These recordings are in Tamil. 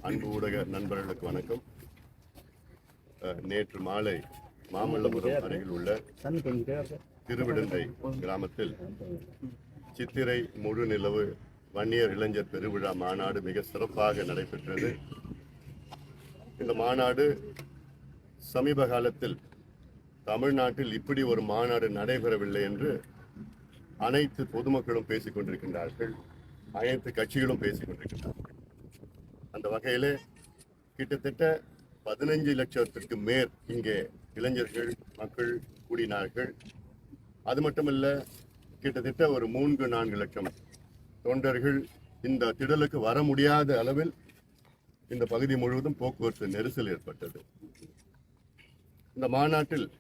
அன்பு ஊடக நண்பர்களுக்கு வணக்கம். நேற்று மாலை மாமல்லபுரம் அருகில் உள்ள திருவிடந்தை கிராமத்தில் சித்திரை முழு நிலவு வன்னியர் இளைஞர் பெருவிழா மாநாடு மிக சிறப்பாக நடைபெற்றது. இந்த மாநாடு சமீப காலத்தில் தமிழ்நாட்டில் இப்படி ஒரு மாநாடு நடைபெறவில்லை என்று அனைத்து பொதுமக்களும் பேசிக் கொண்டிருக்கின்றார்கள், அனைத்து கட்சிகளும் பேசிக் கொண்டிருக்கின்றார்கள். அந்த வகையிலே கிட்டத்தட்ட 15 லட்சத்திற்கு மேல் இங்கே இளைஞர்கள் மக்கள் கூடினார்கள். அது மட்டுமல்ல, கிட்டத்தட்ட ஒரு 3-4 லட்சம் தொண்டர்கள் இந்த திடலுக்கு வர முடியாத அளவில் இந்த பகுதி முழுவதும் போக்குவரத்து நெரிசல் ஏற்பட்டது. இந்த மாநாட்டில்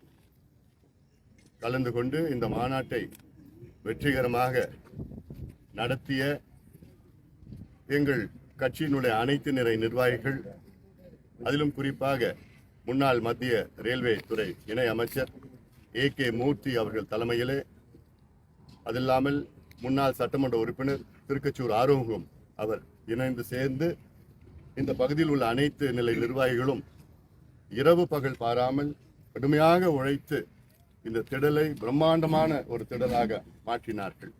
கலந்து கொண்டு இந்த மாநாட்டை வெற்றிகரமாக நடத்திய எங்கள் கட்சியினுடைய அனைத்து நிலை நிர்வாகிகள், அதிலும் குறிப்பாக முன்னாள் மத்திய ரயில்வே துறை இணை அமைச்சர் AK மூர்த்தி அவர்கள் தலைமையிலே, அதில்லாமல் முன்னாள் சட்டமன்ற உறுப்பினர் திருக்கச்சூர் ஆறுமுகம் அவர் இணைந்து சேர்ந்து இந்த பகுதியில் உள்ள அனைத்து நிலை நிர்வாகிகளும் இரவு பகல் பாராமல் கடுமையாக உழைத்து இந்த திடலை பிரம்மாண்டமான ஒரு திடலாக மாற்றினார்கள்.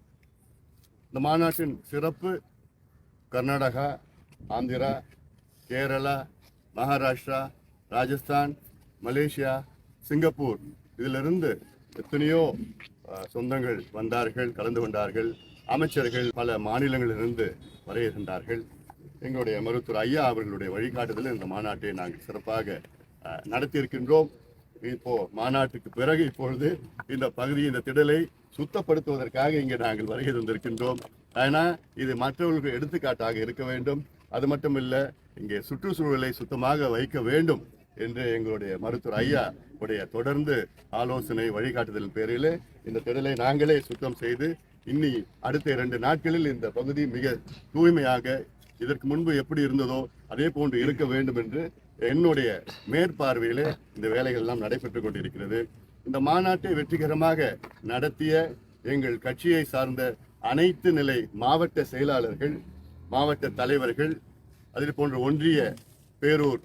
இந்த மாநாட்டின் சிறப்பு கர்நாடகா, ஆந்திரா, கேரளா, மகாராஷ்டிரா, ராஜஸ்தான், மலேசியா, சிங்கப்பூர், இதிலிருந்து எத்தனையோ சொந்தங்கள் வந்தார்கள், கலந்து கொண்டார்கள். அமைச்சர்கள் பல மாநிலங்களிலிருந்து வருகின்றார்கள். எங்களுடைய மருத்துவர் ஐயா அவர்களுடைய வழிகாட்டுதலில் இந்த மாநாட்டை நாங்கள் சிறப்பாக நடத்தியிருக்கின்றோம். இப்போ மாநாட்டுக்கு பிறகு இப்பொழுது இந்த பகுதி, இந்த திடலை சுத்தப்படுத்துவதற்காக இங்கே நாங்கள் வருகை தந்திருக்கின்றோம். ஆனால் இது மற்றவர்களுக்கு எடுத்துக்காட்டாக இருக்க வேண்டும். அது மட்டுமில்ல, இங்கே சுற்றுச்சூழலை சுத்தமாக வைக்க வேண்டும் என்று எங்களுடைய மருத்துவர் ஐயா உடைய தொடர்ந்து ஆலோசனை வழிகாட்டுதல் பேரில் இந்த திடலை நாங்களே சுத்தம் செய்து இன்னி அடுத்த 2 நாட்களில் இந்த பகுதி மிக தூய்மையாக இதற்கு முன்பு எப்படி இருந்ததோ அதே போன்று இருக்க வேண்டும் என்று என்னுடைய மேற்பார்வையிலே இந்த வேலைகள் எல்லாம் நடைபெற்றுக் கொண்டிருக்கிறது. இந்த மாநாட்டை வெற்றிகரமாக நடத்திய எங்கள் கட்சியை சார்ந்த அனைத்து நிலை மாவட்ட செயலாளர்கள், மாவட்ட தலைவர்கள், அதில் போன்ற ஒன்றிய, பேரூர்,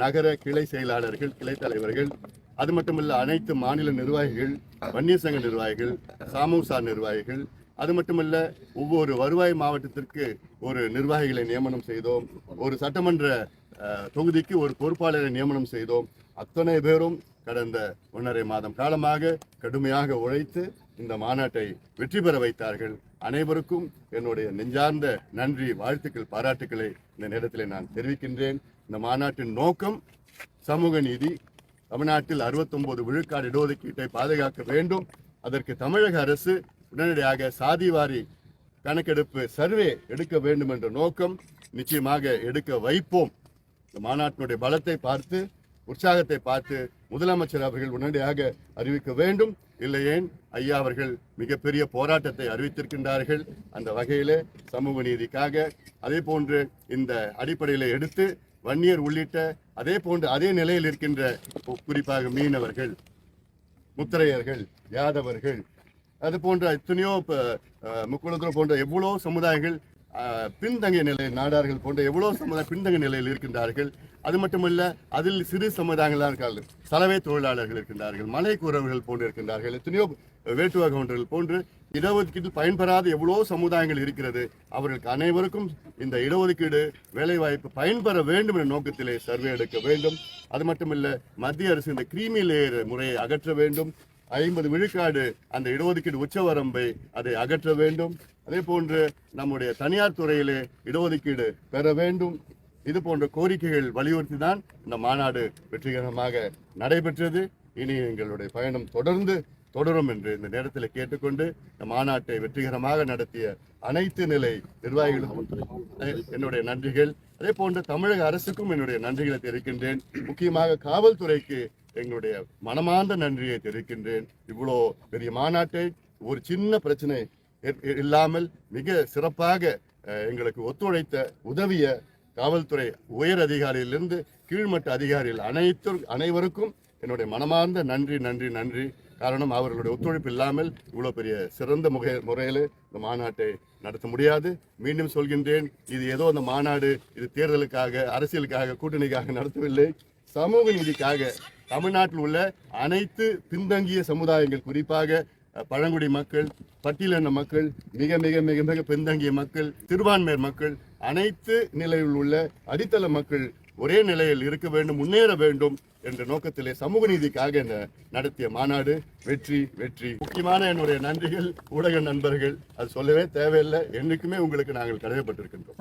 நகர கிளை செயலாளர்கள், கிளை தலைவர்கள், அது மட்டுமல்ல அனைத்து மாநில நிர்வாகிகள், வன்னியர் சங்க நிர்வாகிகள், சாமூசார் நிர்வாகிகள், அது மட்டுமல்ல ஒவ்வொரு வருவாய் மாவட்டத்திற்கு ஒரு நிர்வாகிகளை நியமனம் செய்தோம். ஒரு சட்டமன்ற தொகுதிக்கு ஒரு பொறுப்பாளரை நியமனம் செய்தோம். அத்தனை பேரும் கடந்த 1.5 மாதம் காலமாக கடுமையாக உழைத்து இந்த மாநாட்டை வெற்றி பெற வைத்தார்கள். அனைவருக்கும் என்னுடைய நெஞ்சார்ந்த நன்றி, வாழ்த்துக்கள், பாராட்டுக்களை இந்த நேரத்தில் நான் தெரிவிக்கின்றேன். இந்த மாநாட்டின் நோக்கம் சமூக நீதி. தமிழ்நாட்டில் 69 விழுக்காடு இடஒதுக்கீட்டை பாதுகாக்க வேண்டும். அதற்கு தமிழக அரசு உடனடியாக சாதிவாரி கணக்கெடுப்பு சர்வே எடுக்க வேண்டும் என்ற நோக்கம் நிச்சயமாக எடுக்க வைப்போம். இந்த மாநாட்டினுடைய பலத்தை பார்த்து, உற்சாகத்தை பார்த்து முதலமைச்சர் அவர்கள் உடனடியாக அறிவிக்க வேண்டும். இல்லையேன் ஐயா அவர்கள் மிகப்பெரிய போராட்டத்தை அறிவித்திருக்கின்றார்கள். அந்த வகையிலே சமூக நீதிக்காக, அதே போன்று இந்த அடிப்படையில் எடுத்து வன்னியர் உள்ளிட்ட அதே போன்று அதே நிலையில் இருக்கின்ற குறிப்பாக மீனவர்கள், முத்திரையர்கள், யாதவர்கள், அது போன்ற எத்தனையோ முக்குளத்தூர் போன்ற எவ்வளோ சமுதாயங்கள் பின்தங்கிய நிலையில், நாடார்கள் போன்ற எவ்வளோ சமுதாயம் பின்தங்கிய நிலையில் இருக்கின்றார்கள். அது மட்டுமல்ல, அதில் சிறு சமுதாயங்களாக இருக்கார்கள், சலவை தொழிலாளர்கள் இருக்கின்றார்கள், மலை கூறவர்கள் போன்று இருக்கின்றார்கள், எத்தனையோ வேட்டுவ கவுண்டர்கள் போன்று இடஒதுக்கீட்டில் பயன்பெறாத எவ்வளோ சமுதாயங்கள் இருக்கிறது. அவர்களுக்கு அனைவருக்கும் இந்த இடஒதுக்கீடு வேலைவாய்ப்பு பயன்பெற வேண்டும் என்ற நோக்கத்திலே சர்வே எடுக்க வேண்டும். அது மட்டுமல்ல, மத்திய அரசு இந்த கிரீமி லேயர் முறையை அகற்ற வேண்டும். 50 விழுக்காடு அந்த இடஒதுக்கீடு உச்சவரம்பை அதை அகற்ற வேண்டும். அதே போன்று நம்முடைய தனியார் துறையிலே இடஒதுக்கீடு பெற வேண்டும். இது போன்ற கோரிக்கைகள் வலியுறுத்தி தான் இந்த மாநாடு வெற்றிகரமாக நடைபெற்றது. இனி எங்களுடைய பயணம் தொடரும் என்று இந்த நேரத்தில் கேட்டுக்கொண்டு இந்த மாநாட்டை வெற்றிகரமாக நடத்திய அனைத்து நிலை நிர்வாகிகளுக்கும் என்னுடைய நன்றிகள். அதே போன்று தமிழக அரசுக்கும் என்னுடைய நன்றிகளை தெரிவிக்கின்றேன். முக்கியமாக காவல்துறைக்கு எங்களுடைய மனமார்ந்த நன்றியை தெரிவிக்கின்றேன். இவ்வளோ பெரிய மாநாட்டை ஒரு சின்ன பிரச்சனை இல்லாமல் மிக சிறப்பாக எங்களுக்கு ஒத்துழைத்த உதவிய காவல்துறை உயர் அதிகாரியிலிருந்து கீழ்மட்ட அதிகாரிகள் அனைவருக்கும் என்னுடைய மனமார்ந்த நன்றி. காரணம் அவர்களுடைய ஒத்துழைப்பு இல்லாமல் இவ்வளவு பெரிய சிறந்த முறையில் இந்த மாநாட்டை நடத்த முடியாது. மீண்டும் சொல்கின்றேன், இது ஏதோ அந்த மாநாடு இது தேர்தலுக்காக அரசியலுக்காக கூட்டணிக்காக நடத்தவில்லை. சமூக நீதிக்காக தமிழ்நாட்டில் உள்ள அனைத்து பின்தங்கிய சமுதாயங்கள், குறிப்பாக பழங்குடி மக்கள், பட்டியலின மக்கள், மிக மிக மிக மிக பின்தங்கிய மக்கள், சிறுபான்மையர் மக்கள், அனைத்து நிலையில் உள்ள அடித்தள மக்கள் ஒரே நிலையில் இருக்க வேண்டும், முன்னேற வேண்டும் என்ற நோக்கத்திலே சமூக நீதிக்காக நடத்திய மாநாடு வெற்றி வெற்றி. முக்கியமான என்னுடைய நன்றிகள் ஊடக நண்பர்கள், அது சொல்லவே தேவையில்லை. என்னைக்குமே உங்களுக்கு நாங்கள் கடமைப்பட்டிருக்கின்றோம்.